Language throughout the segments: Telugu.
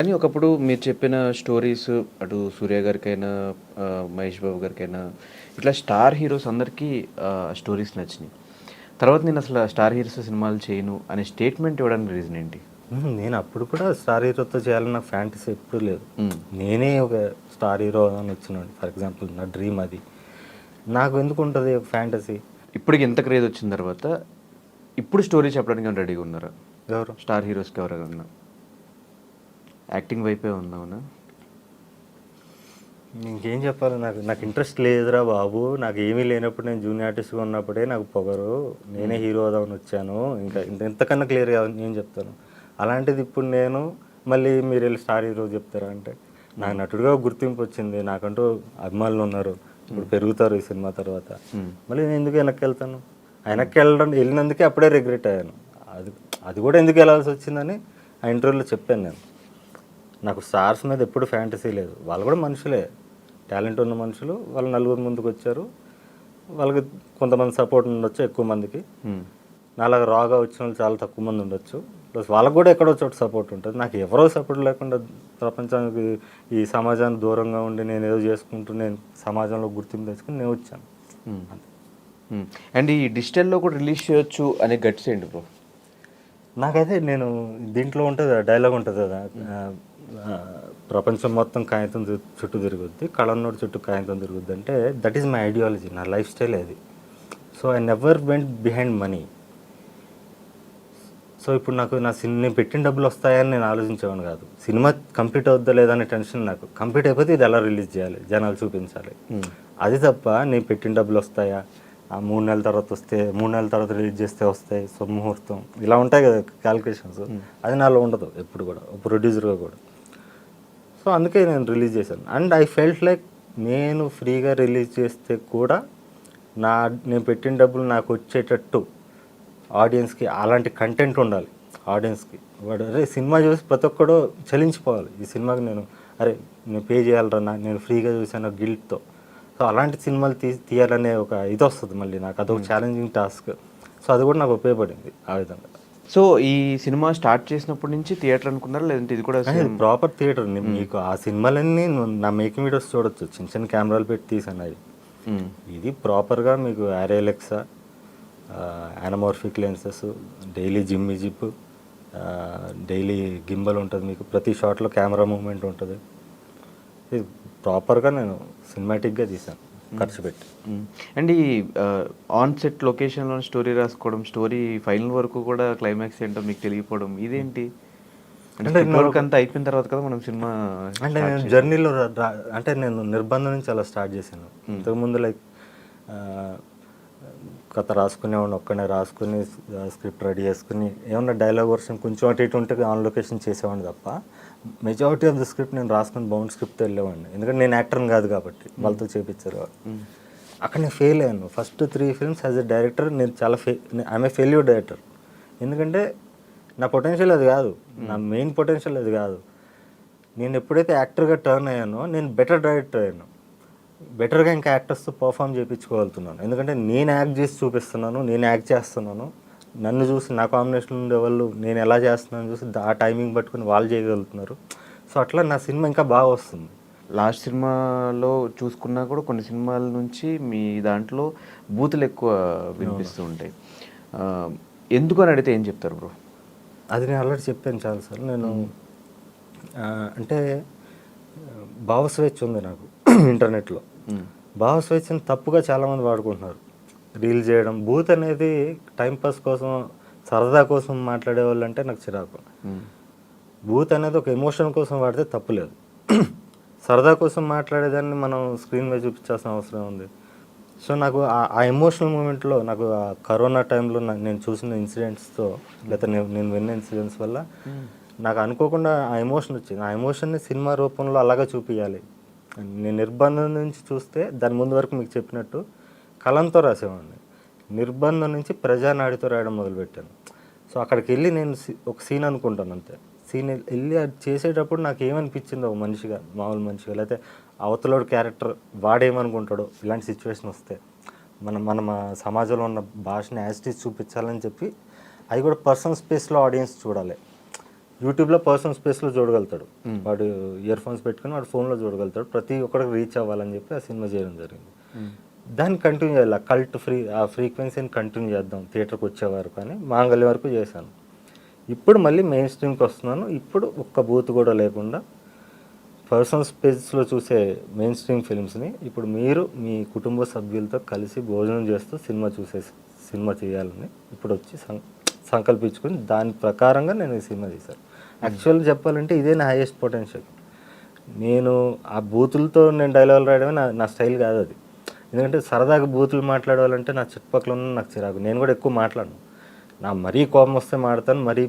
కానీ ఒకప్పుడు మీరు చెప్పిన స్టోరీస్ అటు సూర్య గారికైనా, మహేష్ బాబు గారికైనా ఇట్లా స్టార్ హీరోస్ అందరికీ స్టోరీస్ నచ్చినాయి. తర్వాత నేను అసలు స్టార్ హీరోస్‌తో సినిమాలు చేయను అనే స్టేట్మెంట్ ఇవ్వడానికి రీజన్ ఏంటి? నేను అప్పుడు కూడా స్టార్ హీరోతో చేయాలని నాకు ఫ్యాంటసీ ఎప్పుడూ లేదు. హ్మ్. నేనే ఒక స్టార్ హీరో అని వచ్చినోడిని. ఫర్ ఎగ్జాంపుల్ నా డ్రీమ్ అది. నాకు ఎందుకుంటది ఒక ఫ్యాంటసీ? ఇప్పటికి ఇంత క్రేజ్ వచ్చిన తర్వాత ఇప్పుడు స్టోరీ చెప్పడానికి ఏమైనా రెడీగా ఉన్నారా? ఎవరు? స్టార్ హీరోస్‌కి ఎవరైనా? యాక్టింగ్ వైపే ఉందామనా? ఇంకేం చెప్పాలి, నాకు నాకు ఇంట్రెస్ట్ లేదురా బాబు. నాకు ఏమీ లేనప్పుడు నేను జూనియర్ ఆర్టిస్ట్‌గా ఉన్నప్పుడే నాకు పొగరు. నేనే హీరో అవుదామని వచ్చాను. ఇంకా ఇంతకన్నా క్లియర్‌గా ఏం చెప్తాను? అలాంటిది ఇప్పుడు నేను మళ్ళీ మీరెళ్ళి స్టార్ హీరో చెప్తారా అంటే, నాకు నటుడిగా ఒక గుర్తింపు వచ్చింది. నాకంటూ అభిమానులు ఉన్నారు. ఇప్పుడు పెరుగుతారు ఈ సినిమా తర్వాత. మళ్ళీ నేను ఎందుకు వెనక్కి వెళ్తాను? వెళ్ళినందుకే అప్పుడే రిగ్రెట్ అయ్యాను. అది అది కూడా ఎందుకు వెళ్ళాల్సి వచ్చిందని ఆ ఇంటర్వ్యూలో చెప్పాను నేను. నాకు స్టార్స్ మీద ఎప్పుడు ఫ్యాంటసీ లేదు. వాళ్ళు కూడా మనుషులే, టాలెంట్ ఉన్న మనుషులు. వాళ్ళు నలుగురు ముందుకు వచ్చారు. వాళ్ళకి కొంతమంది సపోర్ట్ ఉండొచ్చు, ఎక్కువ మందికి. నాలాగా రాగా వచ్చిన వాళ్ళు చాలా తక్కువ మంది ఉండొచ్చు. ప్లస్ వాళ్ళకు కూడా ఎక్కడో చోట సపోర్ట్ ఉంటుంది. నాకు ఎవరో సపోర్ట్ లేకుండా ప్రపంచానికి, ఈ సమాజానికి దూరంగా ఉండి నేను ఏదో చేసుకుంటూ నేను సమాజంలో గుర్తింపు తెచ్చుకుని నేను వచ్చాను. అండ్ ఈ డిజిటల్‌లో కూడా రిలీజ్ చేయొచ్చు అనే గట్స్ ఏంటి బ్రో? నాకైతే నేను దీంట్లో ఉంటుంది కదా, డైలాగ్ ఉంటుంది కదా, ఆ, ప్రపంచం మొత్తం కాగితం చుట్టూ తిరుగుద్ది, కళన్నోడు చుట్టూ కాగితం తిరుగుద్ది అంటే దట్ ఈస్ మై ఐడియాలజీ, నా లైఫ్ స్టైల్ అది. So I never went behind money. So ఇప్పుడు నాకు నేను పెట్టిన డబ్బులు వస్తాయని నేను ఆలోచించేవాడిని కాదు. సినిమా కంప్లీట్ అవుద్దా లేదా అనే టెన్షన్ నాకు. కంప్లీట్ అయిపోతే ఇది ఎలా రిలీజ్ చేయాలి, జనాలు చూపించాలి, అది తప్ప నేను పెట్టిన డబ్బులు వస్తాయా, 3 నెలల తర్వాత వస్తే 3 నెలల తర్వాత రిలీజ్ చేస్తే వస్తాయి, ముహూర్తం, ఇలా ఉంటాయి కదా క్యాలిక్యులేషన్స్. అది నాలో ఉండదు ఎప్పుడు కూడా, ప్రొడ్యూసర్గా కూడా. సో అందుకే నేను రిలీజ్ చేశాను. అండ్ ఐ ఫెల్ట్ లైక్ నేను ఫ్రీగా రిలీజ్ చేస్తే కూడా నేను పెట్టిన డబ్బులు నాకు వచ్చేటట్టు ఆడియన్స్కి అలాంటి కంటెంట్ ఉండాలి. ఆడియన్స్కి వాడు అరే సినిమా చూసి ప్రతి ఒక్కడు చలించిపోవాలి, ఈ సినిమాకి నేను పే చేయాలరా, నేను ఫ్రీగా చూసాను గిల్ట్తో. సో అలాంటి సినిమాలు తీయాలనే ఒక ఇది వస్తుంది మళ్ళీ నాకు. అదొక ఛాలెంజింగ్ టాస్క్. సో అది కూడా నాకు ఉపయోగపడింది ఆ విధంగా. సో ఈ సినిమా స్టార్ట్ చేసినప్పటి నుంచి థియేటర్ అనుకున్నారా, లేదంటే ఇది కూడా ప్రాపర్ థియేటర్? మీకు ఆ సినిమాలన్నీ నా మేకింగ్ వీడియోస్ చూడొచ్చు, చిన్న చిన్న కెమెరాలు పెట్టి తీసాను అది. ఇది ప్రాపర్గా మీకు Arri Alexa, anamorphic lenses, daily jimmy jib, daily gimbal ఉంటుంది మీకు, ప్రతి షాట్లో కెమెరా మూవ్మెంట్ ఉంటుంది. ఇది ప్రాపర్గా నేను సినిమాటిక్గా తీసాను ఖర్చు పెట్టి. అండ్ ఈ ఆన్ సెట్ లొకేషన్లో స్టోరీ రాసుకోవడం, స్టోరీ ఫైనల్ వరకు కూడా క్లైమాక్స్ ఏంటో మీకు తెలియకపోవడం, ఇదేంటి? అంటే వర్క్ అంతా అయిపోయిన తర్వాత కదా మనం సినిమా. అంటే నేను జర్నీలో అంటే నేను నిర్బంధం నుంచి అలా స్టార్ట్ చేశాను. ఇంతకుముందు లైక్ కథ రాసుకునేవాడిని, ఒక్కనే రాసుకుని స్క్రిప్ట్ రెడీ చేసుకుని ఏమన్నా డైలాగ్ వర్షన్ కొంచెం అటు ఇటు ఉంటే ఆన్ లొకేషన్ చేసేవాడిని తప్ప మెజారిటీ ఆఫ్ ద స్క్రిప్ట్ నేను రాసుకుని బౌండ్ స్క్రిప్ట్తో వెళ్ళేవాడిని. ఎందుకంటే నేను యాక్టర్ని కాదు కాబట్టి వాళ్ళతో చేయించారు. అక్కడ నేను ఫెయిల్ అయ్యాను. First 3 films as a director నేను చాలా ఐఎమ్ ఏ ఫెయిల్యూర్ డైరెక్టర్. ఎందుకంటే నా పొటెన్షియల్ అది కాదు, నా మెయిన్ పొటెన్షియల్ అది కాదు. నేను ఎప్పుడైతే యాక్టర్గా టర్న్ అయ్యానో నేను బెటర్ డైరెక్టర్ అయ్యాను. బెటర్గా ఇంకా యాక్టర్స్తో పర్ఫామ్ చేయించుకోగలుగుతున్నాను. ఎందుకంటే నేను యాక్ట్ చేసి చూపిస్తున్నాను, నేను యాక్ట్ చేస్తున్నాను. నన్ను చూసి నా కాంబినేషన్ ఉండేవాళ్ళు నేను ఎలా చేస్తున్నాను చూసి ఆ టైమింగ్ పట్టుకుని వాళ్ళు చేయగలుగుతున్నారు. సో అట్లా నా సినిమా ఇంకా బాగా వస్తుంది. లాస్ట్ సినిమాలో చూసుకున్నా కూడా కొన్ని సినిమాల నుంచి మీ దాంట్లో బూతులు ఎక్కువ వినిపిస్తూ ఉంటాయి. ఎందుకు అని అడిగితే ఏం చెప్తారు బ్రో? అది నేను ఆల్రెడీ చెప్పాను చాలాసార్లు. నేను అంటే భావస్వేచ్ఛ ఉంది నాకు ఇంటర్నెట్లో. భావస్వేచ్ఛను తప్పుగా చాలామంది వాడుకుంటున్నారు. రీల్ చేయడం, బూత్ అనేది టైంపాస్ కోసం, సరదా కోసం మాట్లాడే వాళ్ళు అంటే నాకు చిరాకు. బూత్ అనేది ఒక ఎమోషన్ కోసం వాడితే తప్పులేదు. సరదా కోసం మాట్లాడేదాన్ని మనం స్క్రీన్ మీద చూపించాల్సిన అవసరం ఉంది. సో నాకు ఆ ఎమోషనల్ మూమెంట్లో నాకు ఆ కరోనా టైంలో నేను చూసిన ఇన్సిడెంట్స్తో, లేకపోతే నేను విన్న ఇన్సిడెంట్స్ వల్ల నాకు అనుకోకుండా ఆ ఎమోషన్ వచ్చింది. ఆ ఎమోషన్ని సినిమా రూపంలో అలాగా చూపించాలి. నేను నిర్బంధం నుంచి చూస్తే దాని ముందు వరకు మీకు చెప్పినట్టు కలంతో రాసేవాడిని. నిర్బంధం నుంచి ప్రజానాడితో రాయడం మొదలుపెట్టాను. సో అక్కడికి వెళ్ళి నేను ఒక సీన్ అనుకుంటాను అంతే. సీన్ వెళ్ళి అది చేసేటప్పుడు నాకు ఏమనిపించిందో మనిషిగా, మామూలు మనిషిగా, లేకపోతే అవతలోడు క్యారెక్టర్ వాడేమనుకుంటాడో, ఇలాంటి సిచ్యువేషన్ వస్తే మన సమాజంలో ఉన్న భాషని యాజ్ ఇట్ ఈజ్ చూపించాలని చెప్పి, అది కూడా పర్సనల్ స్పేస్లో ఆడియన్స్ చూడాలి. యూట్యూబ్లో పర్సనల్ స్పేస్లో చూడగలుగుతాడు, వాడు ఇయర్ ఫోన్స్ పెట్టుకుని వాడు ఫోన్లో చూడగలుగుతాడు, ప్రతి ఒక్కరికి రీచ్ అవ్వాలని చెప్పి ఆ సినిమా చేయడం జరిగింది. దాన్ని కంటిన్యూ చేయాలి, ఆ ఫ్రీక్వెన్సీని కంటిన్యూ చేద్దాం థియేటర్కి వచ్చేవారు, కానీ మాంగళ్య వరకు చేశాను. ఇప్పుడు మళ్ళీ మెయిన్ స్ట్రీమ్కి వస్తున్నాను. ఇప్పుడు ఒక్క బూత్ కూడా లేకుండా పర్సనల్ స్పేస్లో చూసే మెయిన్ స్ట్రీమ్ ఫిల్మ్స్ని ఇప్పుడు మీరు మీ కుటుంబ సభ్యులతో కలిసి భోజనం చేస్తూ సినిమా చేయాలని ఇప్పుడు వచ్చి సంకల్పించుకుని దాని ప్రకారంగా నేను ఈ సినిమా చేశాను. యాక్చువల్గా చెప్పాలంటే ఇదే నా హైయెస్ట్ పొటెన్షియల్. నేను ఆ బూతులతో నేను డైలాగులు రాయడమే నా స్టైల్ కాదు అది. ఎందుకంటే సరదాగా బూతులు మాట్లాడాలంటే నా చుట్టుపక్కల ఉన్న నాకు చిరాకు. నేను కూడా ఎక్కువ మాట్లాడను. నా మరీ కోపం వస్తే మాట్లాడతాను, మరీ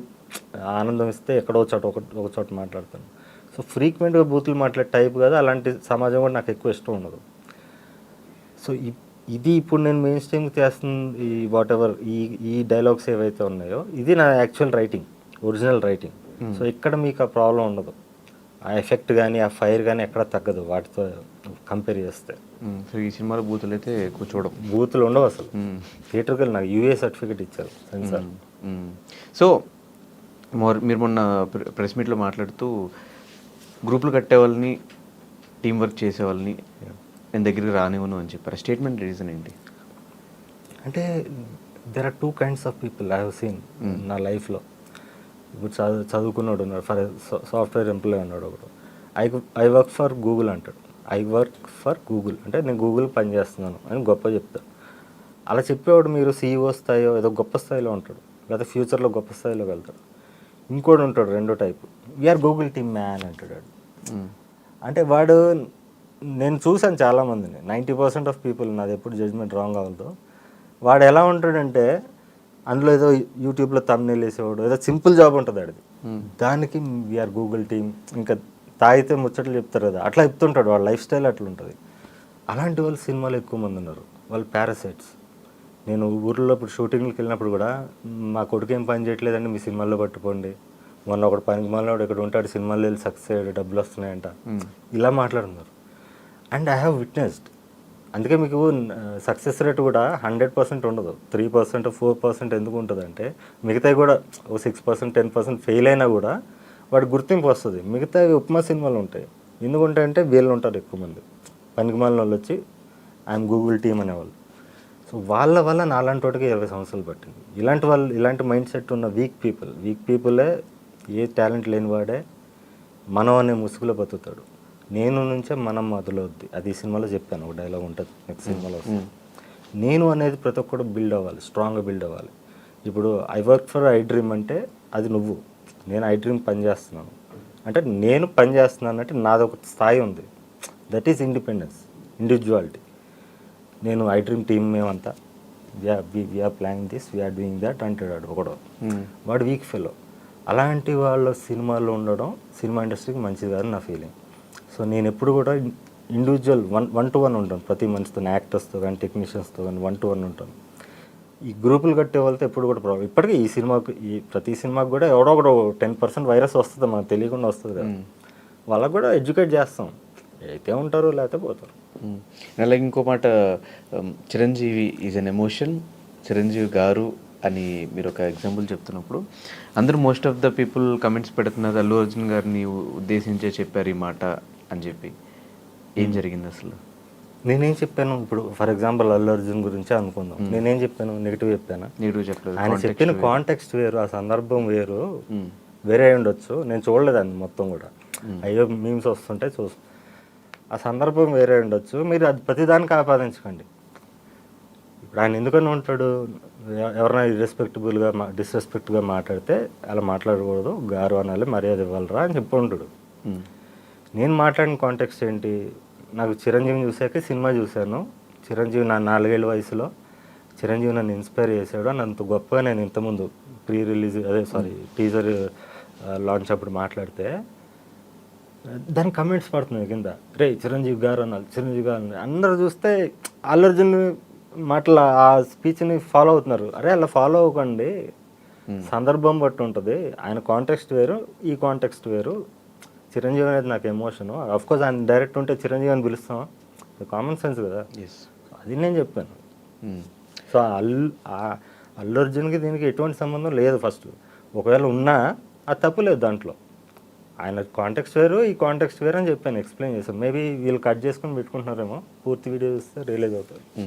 ఆనందం ఇస్తే ఎక్కడో చోట ఒక చోట మాట్లాడతాను. సో ఫ్రీక్వెంట్గా బూతులు మాట్లాడే టైప్ కాదు, అలాంటి సమాజం కూడా నాకు ఎక్కువ ఇష్టం ఉండదు. సో ఇది ఇప్పుడు నేను మెయిన్ స్ట్రీమ్కి చేస్తుంది ఈ వాట్ ఎవర్ ఈ డైలాగ్స్ ఏవైతే ఉన్నాయో ఇది నా actual writing, original writing. So ఇక్కడ మీకు ఆ ప్రాబ్లం ఉండదు, ఆ ఎఫెక్ట్ కానీ ఆ ఫైర్ కానీ ఎక్కడ తగ్గదు వాటితో కంపేర్ చేస్తే. సో ఈ సినిమాలో బూతులు అయితే ఎక్కువ చూడడం, బూతులు ఉండవు అసలు. థియేటర్కి వెళ్ళి నాకు యూఏ సర్టిఫికేట్ ఇచ్చారు సెన్సార్. సో మీరు మొన్న ప్రెస్ మీట్లో మాట్లాడుతూ గ్రూపులు కట్టే వాళ్ళని, టీం వర్క్ చేసే వాళ్ళని నేను దగ్గరికి రానివ్వను అని చెప్పారు. స్టేట్మెంట్ రీజన్ ఏంటి? అంటే there are 2 kinds of people I have seen నా లైఫ్లో. ఇప్పుడు చదువుకున్నాడు ఉన్నాడు, సాఫ్ట్వేర్ ఎంప్లాయ్ ఉన్నాడు ఒకడు. ఐ వర్క్ ఫర్ గూగుల్ అంటాడు. ఐ వర్క్ ఫర్ గూగుల్ అంటే నేను గూగుల్ పనిచేస్తున్నాను అని గొప్ప చెప్తాడు. అలా చెప్పేవాడు మీరు CEO స్థాయిలో ఏదో గొప్ప స్థాయిలో ఉంటాడు, లేదా ఫ్యూచర్లో గొప్ప స్థాయిలోకి వెళ్తాడు. ఇంకోటి ఉంటాడు రెండో type, we are Google team man అంటాడు. అంటే వాడు, నేను చూసాను చాలామందిని, 90% ఆఫ్ పీపుల్, నాది ఎప్పుడు జడ్జ్మెంట్ రాంగ్ అవ్వదు. వాడు ఎలా ఉంటాడంటే అందులో ఏదో యూట్యూబ్లో తమ్నెయిల్ వేసేవాడు, ఏదో సింపుల్ జాబ్ ఉంటుంది అది, దానికి వీఆర్ గూగుల్ టీమ్, ఇంకా తాగితే ముచ్చట్లు చెప్తారు కదా అట్లా చెప్తుంటాడు. వాళ్ళ లైఫ్ స్టైల్ అట్లా ఉంటుంది. అలాంటి వాళ్ళు సినిమాలు ఎక్కువ మంది ఉన్నారు, వాళ్ళు పారాసైట్స్. నేను ఊర్లో ఇప్పుడు షూటింగ్కి వెళ్ళినప్పుడు కూడా మా కొడుకు ఏం పని చేయట్లేదండి మీ సినిమాల్లో పట్టుకోండి, మొన్న ఒకటి పనికి మళ్ళీ ఇక్కడ ఉంటాడు సినిమాల్లో వెళ్ళి సక్సెస్ అయ్యాడు, డబ్బులు వస్తున్నాయంట, ఇలా మాట్లాడుతున్నారు. And I have witnessed. అందుకే మీకు సక్సెస్ రేట్ కూడా 100% ఉండదు, 3%, 4% ఎందుకు ఉంటుంది అంటే మిగతావి కూడా ఓ 6%, 10% ఫెయిల్ అయినా కూడా వాడి గుర్తింపు వస్తుంది. మిగతా ఉప్మా సినిమాలు ఉంటాయి, ఎందుకుంటాయంటే వీళ్ళు ఉంటారు ఎక్కువ మంది పనికి మాలిన వాళ్ళు వచ్చి ఐఎమ్ గూగుల్ టీమ్ అనేవాళ్ళు. సో వాళ్ళ వల్ల నాలాంటి వాటికి 20 సంవత్సరాలు పట్టింది. ఇలాంటి మైండ్ సెట్ ఉన్న వీక్ పీపులే, ఏ టాలెంట్ లేని వాడే మనం అనే ముసుగులో బతుకుతాడు. నేను నుంచే మనం మొదలవుద్ది, అది ఈ సినిమాలో చెప్పాను, ఒక డైలాగ్ ఉంటుంది నెక్స్ట్ సినిమాలో. నేను అనేది ప్రతి ఒక్కరు బిల్డ్ అవ్వాలి, స్ట్రాంగ్గా బిల్డ్ అవ్వాలి. ఇప్పుడు I work for I dream అంటే అది నువ్వు, నేను ఐ డ్రీమ్ పని చేస్తున్నాను అంటే నేను పని చేస్తున్నాను అంటే నాది ఒక స్థాయి ఉంది, దట్ ఈస్ ఇండిపెండెన్స్, ఇండివిజువాలిటీ. నేను ఐ డ్రీమ్ టీమ్ మేమంతా we are planning this, we are doing that అంటాడు ఒకడు, వాడు వీక్ ఫెలో. అలాంటి వాళ్ళ సినిమాల్లో ఉండడం సినిమా ఇండస్ట్రీకి మంచిది కాదు నా ఫీలింగ్. సో నేను ఎప్పుడు కూడా ఇండివిజువల్ 1-to-1 ఉంటాను ప్రతి మనిషితో, యాక్టర్స్తో కానీ టెక్నీషియన్స్తో కానీ 1-to-1 ఉంటాను. ఈ గ్రూపులు కట్టే వాళ్ళతో ఎప్పుడు కూడా ప్రాబ్లం. ఇప్పటికీ ప్రతి సినిమాకి కూడా ఎవడో ఒకటి 10% వైరస్ వస్తుంది, మనకు తెలియకుండా వస్తుంది కదా, వాళ్ళకు కూడా ఎడ్యుకేట్ చేస్తాం, అయితే ఉంటారు లేకపోతే పోతారు. అలాగే ఇంకో మాట, Chiranjeevi is an emotion, Chiranjeevi గారు అని మీరు ఒక ఎగ్జాంపుల్ చెప్తున్నప్పుడు అందరూ most of the people comments పెడుతున్నారు అల్లు అర్జున్ గారిని ఉద్దేశించే చెప్పారు ఈ మాట అని చెప్పి. ఏం జరిగింది అసలు? నేనేం చెప్పాను? ఇప్పుడు ఫర్ ఎగ్జాంపుల్ అల్లు అర్జున్ గురించి అనుకుందాం, నేనేం చెప్పాను? నెగిటివ్ చెప్పాను? నెగిటివ్ చెప్పలేదు. ఆయన చెప్పిన కాంటెక్స్ట్ వేరు, ఆ సందర్భం వేరు, వేరే అయి ఉండొచ్చు. నేను చూడలేదండి మొత్తం కూడా, అయ్యో మీమ్స్ వస్తుంటే ఆ సందర్భం వేరే ఉండొచ్చు. మీరు అది ప్రతిదానికి ఆపాదించకండి. ఇప్పుడు ఆయన ఎందుకని ఉంటాడు, ఎవరైనా డిస్రెస్పెక్ట్గా మాట్లాడితే అలా మాట్లాడకూడదు, గారు అనాలి, మర్యాద ఇవ్వాలరా అని చెప్పి ఉంటాడు. నేను మాట్లాడిన కాంటెక్స్ట్ ఏంటి? నాకు చిరంజీవిని చూసాక సినిమా చూశాను, చిరంజీవి నా 4 ఏళ్ళ వయసులో చిరంజీవి నన్ను ఇన్స్పైర్ చేశాడు అని అంత గొప్పగా నేను ఇంతకుముందు టీజర్ లాంచ్ అప్పుడు మాట్లాడితే దాని కమెంట్స్ పడుతున్నాయి కింద, రే చిరంజీవి గారు అన్నారు, చిరంజీవి గారు అన్నారు. అందరూ చూస్తే అల్లు అర్జున్ మాటల ఆ స్పీచ్ని ఫాలో అవుతున్నారు. అరే అలా ఫాలో అవ్వకండి, సందర్భం బట్టి ఉంటుంది. ఆయన కాంటెక్స్ట్ వేరు, ఈ కాంటెక్స్ట్ వేరు. చిరంజీవి అనేది నాకు ఎమోషను. అఫ్కోర్స్ ఆయన డైరెక్ట్ ఉంటే చిరంజీవి అని పిలుస్తాం, కామన్ సెన్స్ కదా, అది నేను చెప్పాను. సో అల్లు అర్జున్కి దీనికి ఎటువంటి సంబంధం లేదు. ఫస్ట్ ఒకవేళ ఉన్నా అది తప్పు లేదు దాంట్లో. ఆయన కాంటెక్స్ట్ వేరు, ఈ కాంటెక్స్ట్ వేరు అని చెప్పాను, ఎక్స్ప్లెయిన్ చేశాను. మేబీ వీళ్ళు కట్ చేసుకొని పెట్టుకుంటున్నారేమో, పూర్తి వీడియో చూస్తే రియలైజ్ అవుతుంది.